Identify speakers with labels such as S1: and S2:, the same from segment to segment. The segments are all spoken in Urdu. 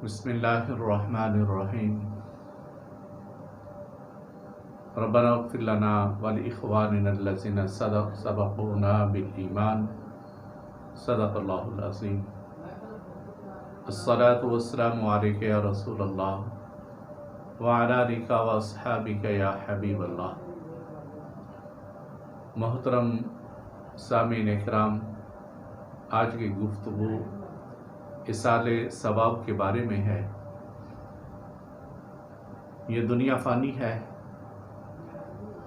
S1: بسم اللہ الرحمن الرحیم ربنا اغفر لنا ولإخواننا الذين سبقونا بالإيمان صدق اللہ العظیم الصلاة والسلام علیک یا رسول اللہ وعلی آلک واصحابک یا حبیب اللہ۔ محترم سامعین اکرام، آج کی گفتگو اصال ثواب کے بارے میں ہے۔ یہ دنیا فانی ہے،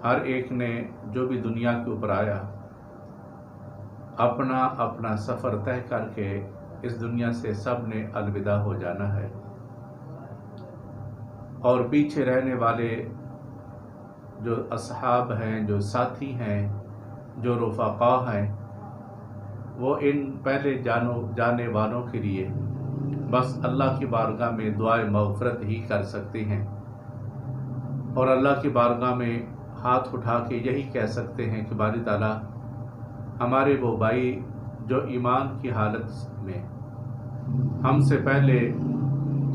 S1: ہر ایک نے جو بھی دنیا کے اوپر آیا اپنا اپنا سفر طے کر کے اس دنیا سے سب نے الوداع ہو جانا ہے، اور پیچھے رہنے والے جو اصحاب ہیں، جو ساتھی ہیں، جو رفقا ہیں، وہ ان پہلے جانے والوں کے لیے بس اللہ کی بارگاہ میں دعائے مغفرت ہی کر سکتے ہیں، اور اللہ کی بارگاہ میں ہاتھ اٹھا کے یہی کہہ سکتے ہیں کہ باری تعالیٰ ہمارے وہ بھائی جو ایمان کی حالت میں ہم سے پہلے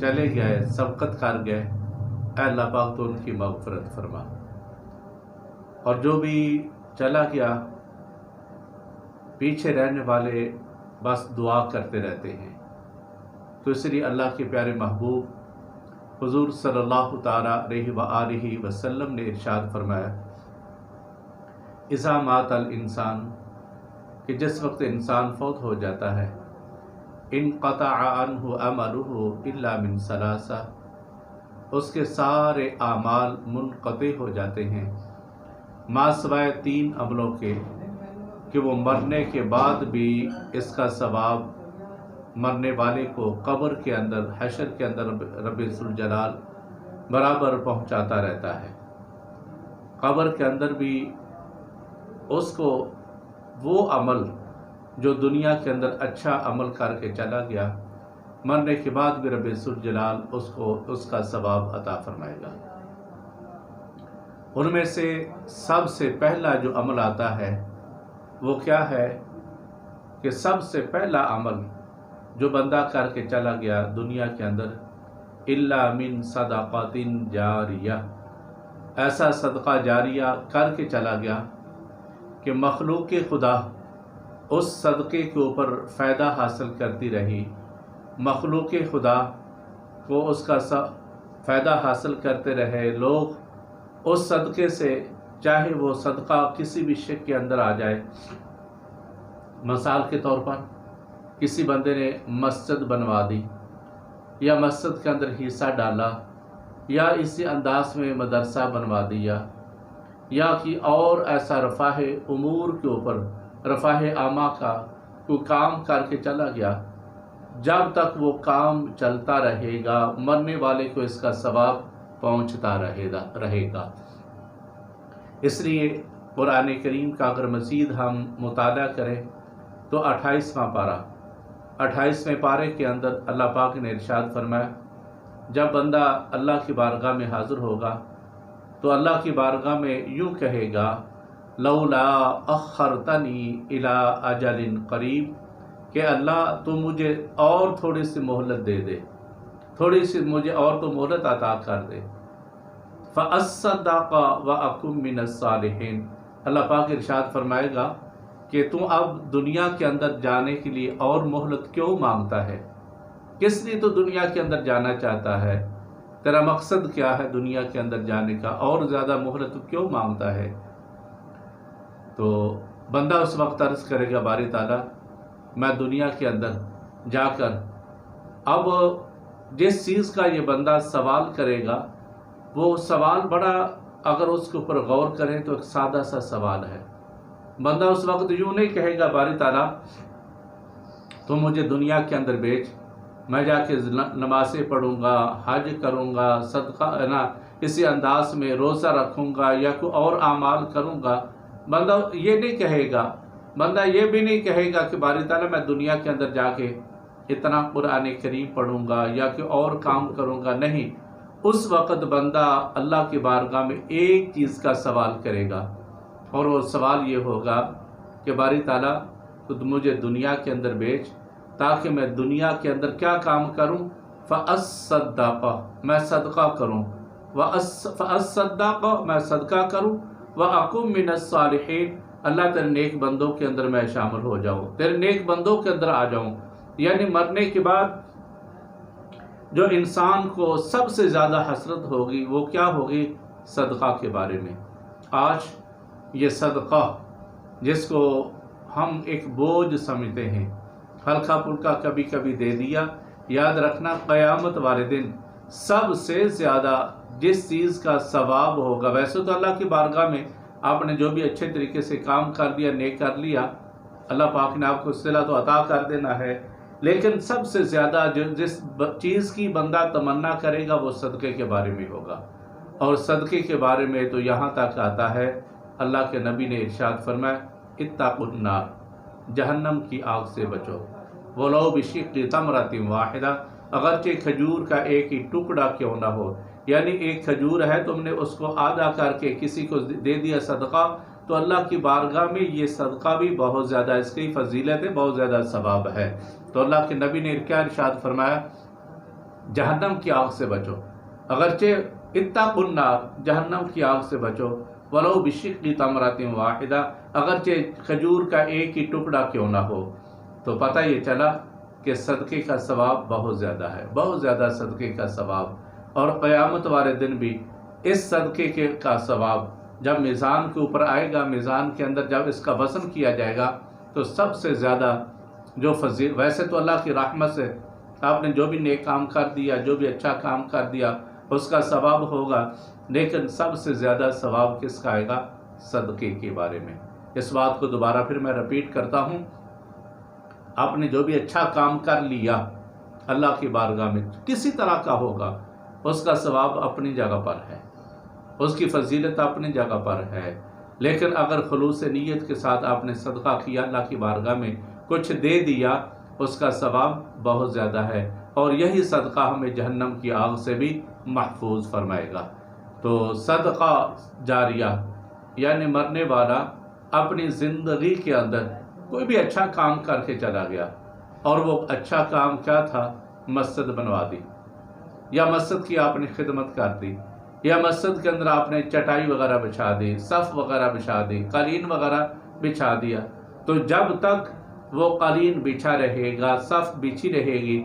S1: چلے گئے، سبقت کر گئے، اے اللہ پاک تو ان کی مغفرت فرما، اور جو بھی چلا گیا پیچھے رہنے والے بس دعا کرتے رہتے ہیں۔ تو اس لیے اللہ کے پیارے محبوب حضور صلی اللہ تعالیٰ علیہ وآلہ وسلم نے ارشاد فرمایا، اذا مات الانسان، کہ جس وقت انسان فوت ہو جاتا ہے، انقطع عنہ عملہ الا من ثلاثہ، اس کے سارے اعمال منقطع ہو جاتے ہیں ما سوائے 3 عملوں کے، کہ وہ مرنے کے بعد بھی اس کا ثواب مرنے والے کو قبر کے اندر، حشر کے اندر رب ذوالجلال برابر پہنچاتا رہتا ہے۔ قبر کے اندر بھی اس کو وہ عمل جو دنیا کے اندر اچھا عمل کر کے چلا گیا، مرنے کے بعد بھی رب ذوالجلال اس کو اس کا ثواب عطا فرمائے گا۔ ان میں سے سب سے پہلا جو عمل آتا ہے وہ کیا ہے کہ سب سے پہلا عمل جو بندہ کر کے چلا گیا دنیا کے اندر، الا من صدقات جاریہ، ایسا صدقہ جاریہ کر کے چلا گیا کہ مخلوق خدا اس صدقے کے اوپر فائدہ حاصل کرتی رہی، مخلوق خدا کو اس کا فائدہ حاصل کرتے رہے، لوگ اس صدقے سے، چاہے وہ صدقہ کسی بھی شک کے اندر آ جائے، مثال کے طور پر کسی بندے نے مسجد بنوا دی، یا مسجد کے اندر حصہ ڈالا، یا اسی انداز میں مدرسہ بنوا دیا، یا کہ اور ایسا رفاہ امور کے اوپر، رفاہ عامہ کا کوئی کام کر کے چلا گیا، جب تک وہ کام چلتا رہے گا مرنے والے کو اس کا ثواب پہنچتا رہے گا۔ اس لیے قرآن کریم کا اگر مزید ہم مطالعہ کریں تو 28واں پارہ، 28ویں پارے کے اندر اللہ پاک نے ارشاد فرمایا، جب بندہ اللہ کی بارگاہ میں حاضر ہوگا تو اللہ کی بارگاہ میں یوں کہے گا، لولا اخرتنی الی اجل قریب، کہ اللہ تو مجھے اور تھوڑی سی مہلت دے دے، تھوڑی سی مجھے اور تو مہلت عطا کر دے، فَأَصَّدَّقَ وَأَكُن مِّنَ الصَّالِحِينَ، اللہ پاک ارشاد فرمائے گا کہ تو اب دنیا کے اندر جانے کے لیے اور مہلت کیوں مانگتا ہے؟ کس لیے تو دنیا کے اندر جانا چاہتا ہے؟ تیرا مقصد کیا ہے دنیا کے اندر جانے کا؟ اور زیادہ مہلت کیوں مانگتا ہے؟ تو بندہ اس وقت عرض کرے گا، باری تعالیٰ میں دنیا کے اندر جا کر، اب جس چیز کا یہ بندہ سوال کرے گا وہ سوال بڑا، اگر اس کے اوپر غور کریں تو ایک سادہ سا سوال ہے۔ بندہ اس وقت یوں نہیں کہے گا، باری تعالیٰ تو مجھے دنیا کے اندر بیچ، میں جا کے نمازیں پڑھوں گا، حج کروں گا، صدقہ اسی انداز میں روزہ رکھوں گا، یا کوئی اور اعمال کروں گا۔ بندہ یہ نہیں کہے گا، بندہ یہ بھی نہیں کہے گا کہ باری تعالیٰ میں دنیا کے اندر جا کے اتنا قرآن کریم پڑھوں گا یا کوئی اور کام کروں گا، نہیں۔ اس وقت بندہ اللہ کی بارگاہ میں ایک چیز کا سوال کرے گا، اور وہ سوال یہ ہوگا کہ باری تعالیٰ تو مجھے دنیا کے اندر بھیج، تاکہ میں دنیا کے اندر کیا کام کروں فَأَصَّدَّقَ میں صدقہ کروں، فَأَصَّدَّقَ میں صدقہ کروں، وَأَكُن مِّنَ الصَّالِحِينَ اللہ تیرے نیک بندوں کے اندر میں شامل ہو جاؤں، تیرے نیک بندوں کے اندر آ جاؤں۔ یعنی مرنے کے بعد جو انسان کو سب سے زیادہ حسرت ہوگی وہ کیا ہوگی؟ صدقہ کے بارے میں۔ آج یہ صدقہ جس کو ہم ایک بوجھ سمجھتے ہیں، ہلکا پھلکا کبھی کبھی دے دیا، یاد رکھنا قیامت والے دن سب سے زیادہ جس چیز کا ثواب ہوگا، ویسے تو اللہ کی بارگاہ میں آپ نے جو بھی اچھے طریقے سے کام کر دیا، نیک کر لیا، اللہ پاک نے آپ کو صلہ تو عطا کر دینا ہے، لیکن سب سے زیادہ جس چیز کی بندہ تمنا کرے گا وہ صدقے کے بارے میں ہوگا۔ اور صدقے کے بارے میں تو یہاں تک آتا ہے، اللہ کے نبی نے ارشاد فرمایا اتقوا النار جہنم کی آگ سے بچو، وَلَوْ بِشِقِّ تَمْرَةٍ واحدہ اگرچہ کھجور کا ایک ہی ٹکڑا کیوں نہ ہو۔ یعنی ایک کھجور ہے، تم نے اس کو آدھا کر کے کسی کو دے دیا صدقہ، تو اللہ کی بارگاہ میں یہ صدقہ بھی بہت زیادہ اس کی فضیلت ہے، بہت زیادہ ثواب ہے۔ تو اللہ کے نبی نے کیا ارشاد فرمایا؟ جہنم کی آگ سے بچو، اگرچہ اتقوا النار جہنم کی آگ سے بچو، وَلَوْ بِشِقِّ تَمْرَةٍ واحدہ اگرچہ کھجور کا ایک ہی ٹکڑا کیوں نہ ہو۔ تو پتہ یہ چلا کہ صدقے کا ثواب بہت زیادہ ہے، بہت زیادہ صدقے کا ثواب۔ اور قیامت والے دن بھی اس صدقے کا ثواب جب میزان کے اوپر آئے گا، میزان کے اندر جب اس کا وزن کیا جائے گا تو سب سے زیادہ جو ویسے تو اللہ کی رحمت سے آپ نے جو بھی نیک کام کر دیا، جو بھی اچھا کام کر دیا اس کا ثواب ہوگا، لیکن سب سے زیادہ ثواب کس کا آئے گا؟ صدقے کے بارے میں۔ اس بات کو دوبارہ پھر میں رپیٹ کرتا ہوں، آپ نے جو بھی اچھا کام کر لیا اللہ کی بارگاہ میں کسی طرح کا ہوگا، اس کا ثواب اپنی جگہ پر ہے، اس کی فضیلت اپنی جگہ پر ہے، لیکن اگر خلوص نیت کے ساتھ آپ نے صدقہ کیا، اللہ کی بارگاہ میں کچھ دے دیا، اس کا ثواب بہت زیادہ ہے، اور یہی صدقہ ہمیں جہنم کی آگ سے بھی محفوظ فرمائے گا۔ تو صدقہ جاریہ یعنی مرنے والا اپنی زندگی کے اندر کوئی بھی اچھا کام کر کے چلا گیا، اور وہ اچھا کام کیا تھا؟ مسجد بنوا دی، یا مسجد کی آپ نے خدمت کر دی، یا مسجد کے اندر آپ نے چٹائی وغیرہ بچھا دی، صف وغیرہ بچھا دی، قالین وغیرہ بچھا دیا۔ تو جب تک وہ قالین بچھا رہے گا، صف بچھی رہے گی،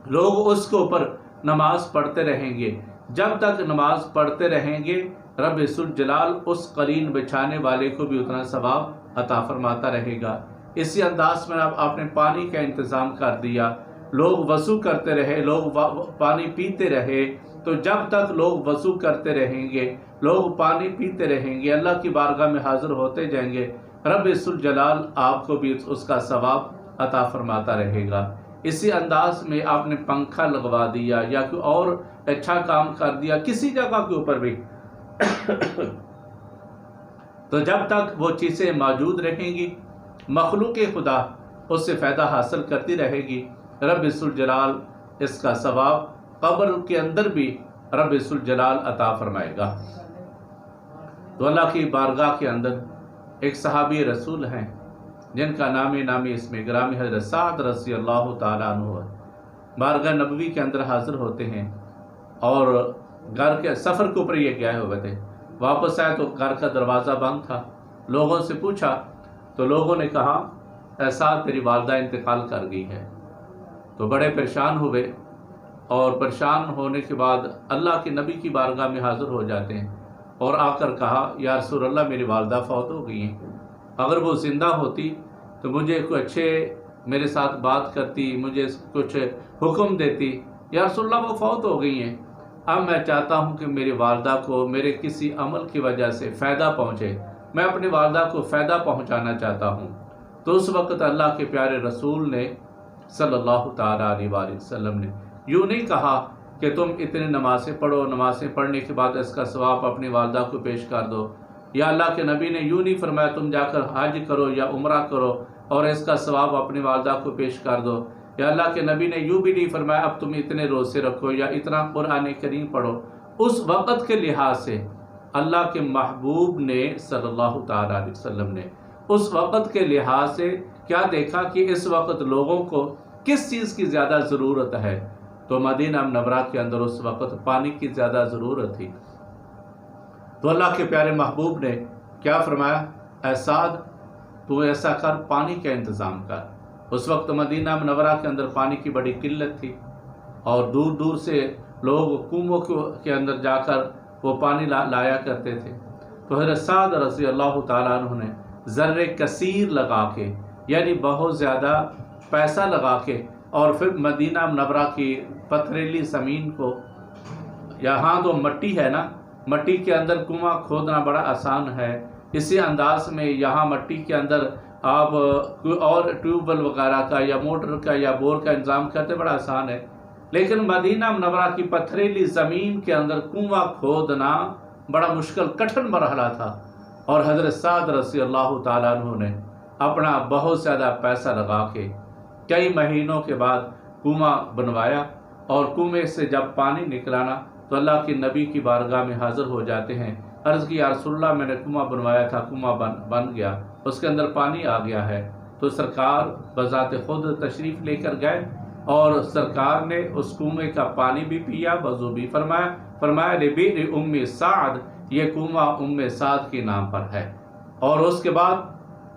S1: لوگ اس کے اوپر نماز پڑھتے رہیں گے، جب تک نماز پڑھتے رہیں گے رب ذوالجلال اس قالین بچھانے والے کو بھی اتنا ثواب عطا فرماتا رہے گا۔ اسی انداز میں آپ نے پانی کا انتظام کر دیا، لوگ وضو کرتے رہے، لوگ پانی پیتے رہے، تو جب تک لوگ وضو کرتے رہیں گے، لوگ پانی پیتے رہیں گے، اللہ کی بارگاہ میں حاضر ہوتے جائیں گے، رب ذوالجلال آپ کو بھی اس کا ثواب عطا فرماتا رہے گا۔ اسی انداز میں آپ نے پنکھا لگوا دیا یا کوئی اور اچھا کام کر دیا کسی جگہ کے اوپر بھی، تو جب تک وہ چیزیں موجود رہیں گی، مخلوق خدا اس سے فائدہ حاصل کرتی رہے گی، رب ذوالجلال اس کا ثواب قبر کے اندر بھی رب ذوالجلال عطا فرمائے گا۔ تو اللہ کی بارگاہ کے اندر ایک صحابی رسول ہیں جن کا نامی اسم گرامی حضرت سعد رضی اللہ تعالیٰ عنہ ہے، بارگاہ نبوی کے اندر حاضر ہوتے ہیں، اور گھر کے سفر کے اوپر یہ گئے ہوئے تھے، واپس آئے تو گھر کا دروازہ بند تھا، لوگوں سے پوچھا تو لوگوں نے کہا اے سعد تیری والدہ انتقال کر گئی ہے۔ تو بڑے پریشان ہوئے، اور پریشان ہونے کے بعد اللہ کے نبی کی بارگاہ میں حاضر ہو جاتے ہیں، اور آ کر کہا یا رسول اللہ میری والدہ فوت ہو گئی ہیں، اگر وہ زندہ ہوتی تو مجھے کوئی اچھے میرے ساتھ بات کرتی، مجھے کچھ حکم دیتی، یا رسول اللہ وہ فوت ہو گئی ہیں، اب میں چاہتا ہوں کہ میری والدہ کو میرے کسی عمل کی وجہ سے فائدہ پہنچے، میں اپنی والدہ کو فائدہ پہنچانا چاہتا ہوں۔ تو اس وقت اللہ کے پیارے رسول نے صلی اللہ تعالیٰ علیہ وآلہ وسلم نے یوں نہیں کہا کہ تم اتنے نمازیں پڑھو، نمازیں پڑھنے کے بعد اس کا ثواب اپنی والدہ کو پیش کر دو، یا اللہ کے نبی نے یوں نہیں فرمایا تم جا کر حج کرو یا عمرہ کرو اور اس کا ثواب اپنی والدہ کو پیش کر دو، یا اللہ کے نبی نے یوں بھی نہیں فرمایا اب تم اتنے روزے رکھو یا اتنا قرآن کریم پڑھو۔ اس وقت کے لحاظ سے اللہ کے محبوب نے صلی اللہ تعالیٰ علیہ وسلم نے اس وقت کے لحاظ سے کیا دیکھا کہ اس وقت لوگوں کو کس چیز کی زیادہ ضرورت ہے؟ تو مدینہ منورہ کے اندر اس وقت پانی کی زیادہ ضرورت تھی۔ تو اللہ کے پیارے محبوب نے کیا فرمایا، اے سعد تو ایسا کر، پانی کا انتظام کر۔ اس وقت مدینہ منورہ کے اندر پانی کی بڑی قلت تھی اور دور دور سے لوگ کنووں کے اندر جا کر وہ پانی لایا کرتے تھے۔ تو حضرت سعد رضی اللہ تعالیٰ عنہ نے زر کثیر لگا کے، یعنی بہت زیادہ پیسہ لگا کے، اور پھر مدینہ منورہ کی پتھریلی زمین کو، یہاں تو مٹی ہے نا، مٹی کے اندر کنواں کھودنا بڑا آسان ہے، اسی انداز میں یہاں مٹی کے اندر آپ کوئی اور ٹیوب ویل وغیرہ کا یا موٹر کا یا بور کا انتظام کرتے بڑا آسان ہے، لیکن مدینہ منورہ کی پتھریلی زمین کے اندر کنواں کھودنا بڑا مشکل کٹھن مرحلہ تھا۔ اور حضرت سعد رضی اللہ تعالیٰ عنہ نے اپنا بہت زیادہ پیسہ لگا کے کئی مہینوں کے بعد کنواں بنوایا، اور کنویں سے جب پانی نکلانا تو اللہ کے نبی کی بارگاہ میں حاضر ہو جاتے ہیں، عرض کی یا رسول اللہ میں نے کنواں بنوایا تھا، کنواں بن گیا، اس کے اندر پانی آ گیا ہے۔ تو سرکار بذات خود تشریف لے کر گئے اور سرکار نے اس کنویں کا پانی بھی پیا، وضو بھی فرمایا لبئر ام سعد، یہ کنواں ام سعد کے نام پر ہے۔ اور اس کے بعد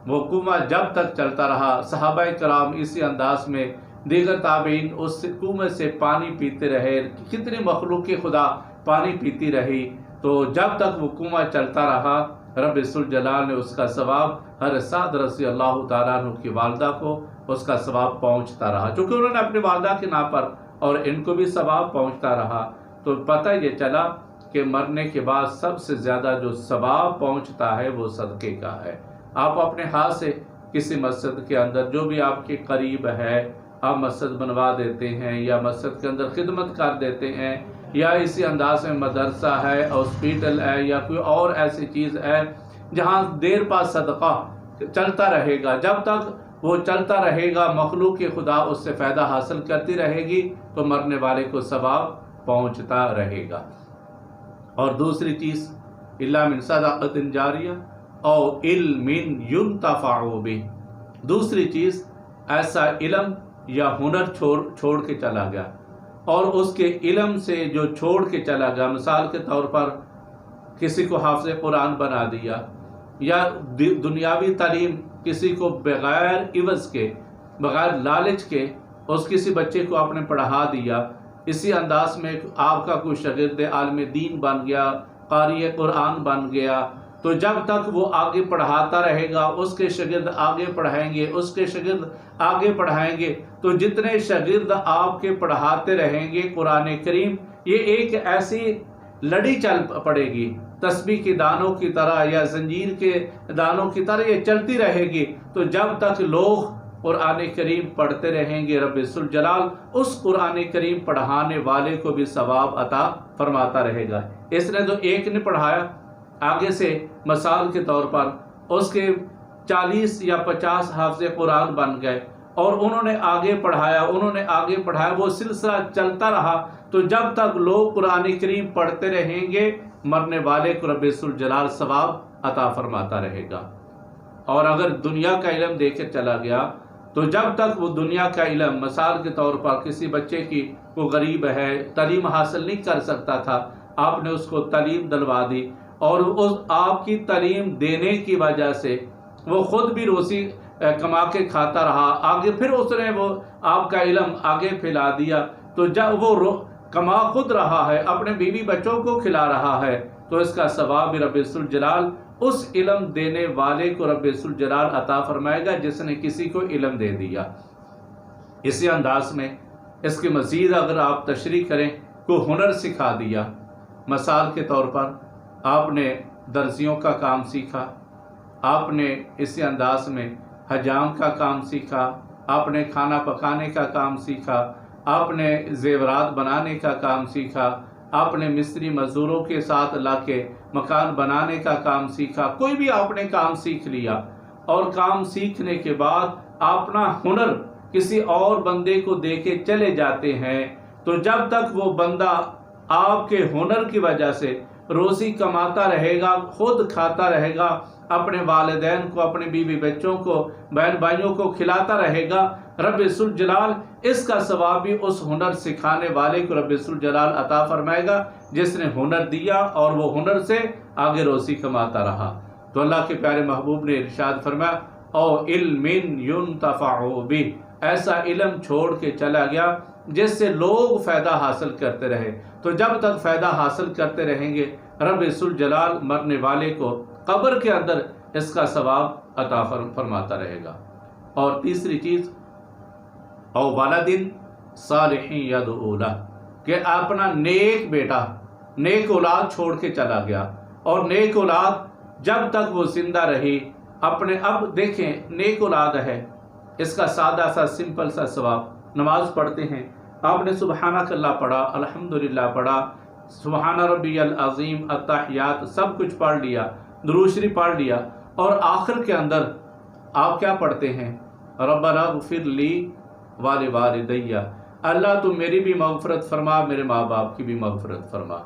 S1: وہ کنواں جب تک چلتا رہا، صحابہ کرام اسی انداز میں، دیگر تابعین اس کنویں سے پانی پیتے رہے، کتنی مخلوق خدا پانی پیتی رہی، تو جب تک وہ کنواں چلتا رہا رب ذوالجلال نے اس کا ثواب حضرت سعد رضی اللہ تعالیٰ عنہ کی والدہ کو اس کا ثواب پہنچتا رہا، چونکہ انہوں نے اپنی والدہ کے نام پر اور ان کو بھی ثواب پہنچتا رہا۔ تو پتہ یہ چلا کہ مرنے کے بعد سب سے زیادہ جو ثواب پہنچتا ہے وہ صدقے کا ہے۔ آپ اپنے ہاتھ سے کسی مسجد کے اندر جو بھی آپ کے قریب ہے آپ مسجد بنوا دیتے ہیں، یا مسجد کے اندر خدمت کر دیتے ہیں، یا اسی انداز میں مدرسہ ہے، ہاسپیٹل ہے، یا کوئی اور ایسی چیز ہے جہاں دیر پا صدقہ چلتا رہے گا، جب تک وہ چلتا رہے گا مخلوق خدا اس سے فائدہ حاصل کرتی رہے گی تو مرنے والے کو ثواب پہنچتا رہے گا۔ اور دوسری چیز الا من صدقۃ جاریہ او علم ینتفع بہ، دوسری چیز ایسا علم یا ہنر چھوڑ کے چلا گیا، اور اس کے علم سے جو چھوڑ کے چلا گیا، مثال کے طور پر کسی کو حافظ قرآن بنا دیا، یا دنیاوی تعلیم کسی کو بغیر عوض کے، بغیر لالچ کے اس کسی بچے کو آپ نے پڑھا دیا، اسی انداز میں آپ کا کوئی شاگرد عالم دین بن گیا، قاری قرآن بن گیا، تو جب تک وہ آگے پڑھاتا رہے گا اس کے شاگرد آگے پڑھائیں گے، اس کے شاگرد آگے پڑھائیں گے، تو جتنے شاگرد آپ کے پڑھاتے رہیں گے قرآن کریم، یہ ایک ایسی لڑی چل پڑے گی تسبیح کے دانوں کی طرح یا زنجیر کے دانوں کی طرح، یہ چلتی رہے گی، تو جب تک لوگ قرآن کریم پڑھتے رہیں گے رب ذوالجلال اس قرآن کریم پڑھانے والے کو بھی ثواب عطا فرماتا رہے گا۔ اس نے تو ایک نے پڑھایا، آگے سے مثال کے طور پر اس کے 40 یا 50 حافظ قرآن بن گئے، اور انہوں نے آگے پڑھایا، وہ سلسلہ چلتا رہا، تو جب تک لوگ قرآن کریم پڑھتے رہیں گے مرنے والے کو رب ذوالجلال ثواب عطا فرماتا رہے گا۔ اور اگر دنیا کا علم دے کے چلا گیا تو جب تک وہ دنیا کا علم، مثال کے طور پر کسی بچے کی وہ غریب ہے، تعلیم حاصل نہیں کر سکتا تھا، آپ نے اس کو تعلیم دلوا دی، اور اس آپ کی تعلیم دینے کی وجہ سے وہ خود بھی روزی کما کے کھاتا رہا، آگے پھر اس نے وہ آپ کا علم آگے پھیلا دیا، تو جب وہ کما خود رہا ہے، اپنے بیوی بچوں کو کھلا رہا ہے، تو اس کا ثواب بھی رب ذوالجلال اس علم دینے والے کو رب ذوالجلال عطا فرمائے گا جس نے کسی کو علم دے دیا۔ اسی انداز میں اس کے مزید اگر آپ تشریح کریں، کوئی ہنر سکھا دیا، مثال کے طور پر آپ نے درزیوں کا کام سیکھا، آپ نے اسی انداز میں حجام کا کام سیکھا، آپ نے کھانا پکانے کا کام سیکھا، آپ نے زیورات بنانے کا کام سیکھا، آپ نے مستری مزدوروں کے ساتھ لا کے مکان بنانے کا کام سیکھا، کوئی بھی آپ نے کام سیکھ لیا، اور کام سیکھنے کے بعد اپنا ہنر کسی اور بندے کو دے کے چلے جاتے ہیں، تو جب تک وہ بندہ آپ کے ہنر کی وجہ سے روزی کماتا رہے گا، خود کھاتا رہے گا، اپنے والدین کو، اپنے بیوی بچوں کو، بہن بھائیوں کو کھلاتا رہے گا، رب ذوالجلال اس کا ثواب بھی اس ہنر سکھانے والے کو رب ذوالجلال عطا فرمائے گا جس نے ہنر دیا اور وہ ہنر سے آگے روزی کماتا رہا۔ تو اللہ کے پیارے محبوب نے ارشاد فرمایا او علم ينتفع بہ، ایسا علم چھوڑ کے چلا گیا جس سے لوگ فائدہ حاصل کرتے رہے۔ تو جب تک فائدہ حاصل کرتے رہیں گے رب ذوالجلال مرنے والے کو قبر کے اندر اس کا ثواب عطا فرماتا رہے گا۔ اور تیسری چیز او ولد صالح یدعو لہ، کہ اپنا نیک بیٹا، نیک اولاد چھوڑ کے چلا گیا، اور نیک اولاد جب تک وہ زندہ رہی اپنے، اب دیکھیں نیک اولاد ہے، اس کا سادہ سا سمپل سا ثواب، نماز پڑھتے ہیں، آپ نے سبحانک اللہ پڑھا، الحمدللہ پڑھا، سبحان ربی العظیم، التحیات، سب کچھ پڑھ لیا، درود شریف پڑھ لیا، اور آخر کے اندر آپ کیا پڑھتے ہیں؟ ربنا اغفر لی ولوالدی، اللہ تو میری بھی مغفرت فرما، میرے ماں باپ کی بھی مغفرت فرما۔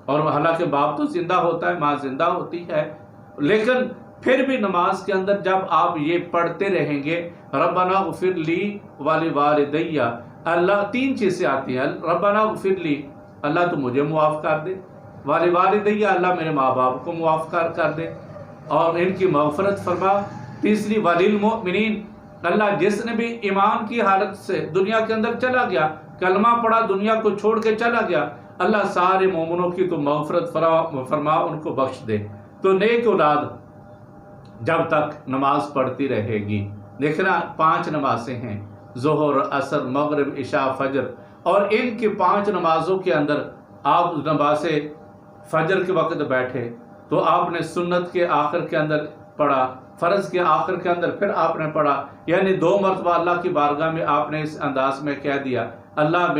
S1: اور حالانکہ باپ تو زندہ ہوتا ہے، ماں زندہ ہوتی ہے، لیکن پھر بھی نماز کے اندر جب آپ یہ پڑھتے رہیں گے ربنا اغفر لی ولوالدی، اللہ تین چیزیں آتی ہیں، ربنا اغفر لی، اللہ تو مجھے معاف کر دے، ولوالدی، اللہ میرے ماں باپ کو معاف کر دے اور ان کی مغفرت فرما، تیسری وللمؤمنین، اللہ جس نے بھی ایمان کی حالت سے دنیا کے اندر چلا گیا، کلمہ پڑھا، دنیا کو چھوڑ کے چلا گیا، اللہ سارے مومنوں کی تو مغفرت فرما، ان کو بخش دے۔ تو نیک اولاد جب تک نماز پڑھتی رہے گی، دیکھنا 5 نمازیں ہیں، ظہر، عصر، مغرب، عشاء، فجر، اور ان کی 5 نمازوں کے اندر آپ نماز فجر کے وقت بیٹھے تو آپ نے سنت کے آخر کے اندر پڑھا، فرض کے آخر کے اندر پھر آپ نے پڑھا، یعنی 2 مرتبہ اللہ کی بارگاہ میں آپ نے اس انداز میں کہہ دیا اللہ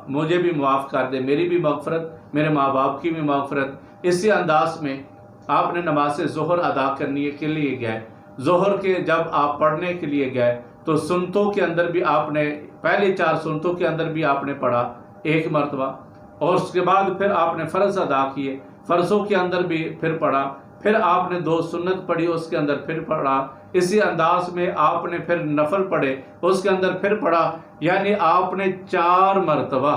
S1: مجھے بھی معاف کر دے، میری بھی مغفرت، میرے ماں باپ کی بھی مغفرت۔ اسی انداز میں آپ نے نماز ظہر ادا کرنے کے لیے گئے، ظہر کے جب آپ پڑھنے کے لیے گئے تو سنتوں کے اندر بھی آپ نے پہلی 4 سنتوں کے اندر بھی آپ نے پڑھا 1 مرتبہ، اور اس کے بعد پھر آپ نے فرض ادا کیے، فرضوں کے اندر بھی پھر پڑھا، پھر آپ نے 2 سنت پڑھی، اس کے اندر پھر پڑھا، اسی انداز میں آپ نے پھر نفل پڑھے، اس کے اندر پھر پڑھا، یعنی آپ نے 4 مرتبہ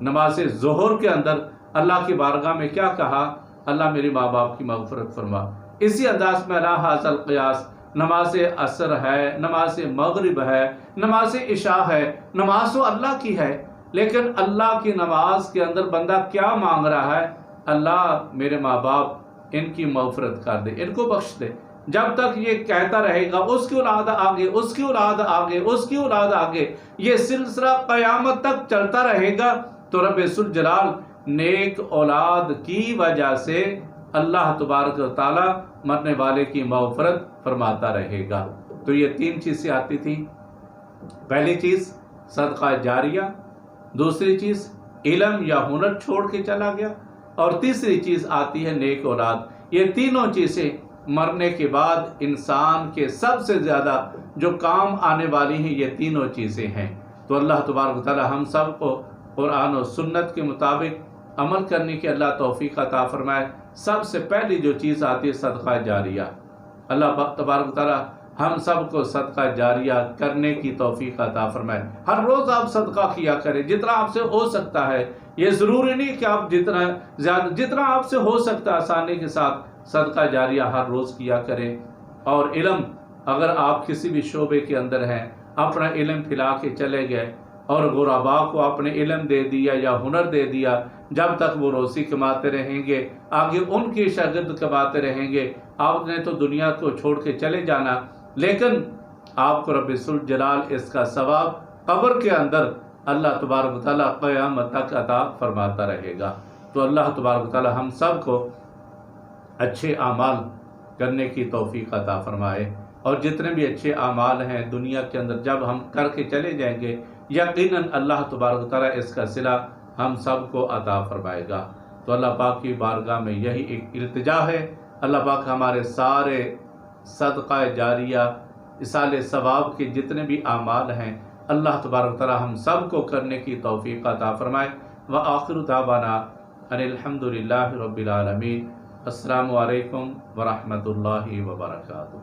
S1: نماز ظہر کے اندر اللہ کی بارگاہ میں کیا کہا؟ اللہ میری ماں باپ کی مغفرت فرما۔ اسی انداز میں اللہ حاصل القیاس، نماز عصر ہے، نماز مغرب ہے، نماز عشاء ہے، نماز تو اللہ کی ہے، لیکن اللہ کی نماز کے اندر بندہ کیا مانگ رہا ہے؟ اللہ میرے ماں باپ ان کی مغفرت کر دے، ان کو بخش دے۔ جب تک یہ کہتا رہے گا اس کی اولاد آگے، اس کی اولاد آگے، اس کی اولاد آگے، یہ سلسلہ قیامت تک چلتا رہے گا، تو رب ذوالجلال نیک اولاد کی وجہ سے اللہ تبارک و تعالی مرنے والے کی مغفرت فرماتا رہے گا۔ تو یہ 3 چیزیں آتی تھیں، پہلی چیز صدقہ جاریہ، دوسری چیز علم یا ہنر چھوڑ کے چلا گیا، اور تیسری چیز آتی ہے نیک اولاد۔ یہ تینوں چیزیں مرنے کے بعد انسان کے سب سے زیادہ جو کام آنے والی ہیں، یہ تینوں چیزیں ہیں۔ تو اللہ تبارک و تعالی ہم سب کو قرآن و سنت کے مطابق عمل کرنے کی اللہ توفیق عطا فرمائے۔ سب سے پہلی جو چیز آتی ہے صدقہ جاریہ، اللہ تبارک و تعالی ہم سب کو صدقہ جاریہ کرنے کی توفیق عطا فرمائے۔ ہر روز آپ صدقہ کیا کریں جتنا آپ سے ہو سکتا ہے، یہ ضروری نہیں کہ آپ جتنا آپ سے ہو سکتا ہے آسانی کے ساتھ صدقہ جاریہ ہر روز کیا کریں۔ اور علم، اگر آپ کسی بھی شعبے کے اندر ہیں، اپنا علم پھیلا کے چلے گئے اور غرباء کو اپنے علم دے دیا یا ہنر دے دیا، جب تک وہ روزی کماتے رہیں گے، آگے ان کی شاگرد کماتے رہیں گے، آپ نے تو دنیا کو چھوڑ کے چلے جانا، لیکن آپ کو رب ذوالجلال اس کا ثواب قبر کے اندر اللہ تبارک و تعالیٰ قیامت تک عطا فرماتا رہے گا۔ تو اللہ تبارک و تعالیٰ ہم سب کو اچھے اعمال کرنے کی توفیق عطا فرمائے، اور جتنے بھی اچھے اعمال ہیں دنیا کے اندر جب ہم کر کے چلے جائیں گے، یقیناً اللہ تبارک و تعالیٰ اس کا صلہ ہم سب کو عطا فرمائے گا۔ تو اللہ پاک کی بارگاہ میں یہی ایک التجا ہے، اللہ پاک ہمارے سارے صدقہ جاریہ، ایصال ثواب کے جتنے بھی اعمال ہیں، اللہ تبارک و تعالیٰ ہم سب کو کرنے کی توفیق عطا فرمائے۔ وآخر دعوانا ان الحمد للہ رب العالمین۔ السلام علیکم ورحمۃ اللہ وبرکاتہ۔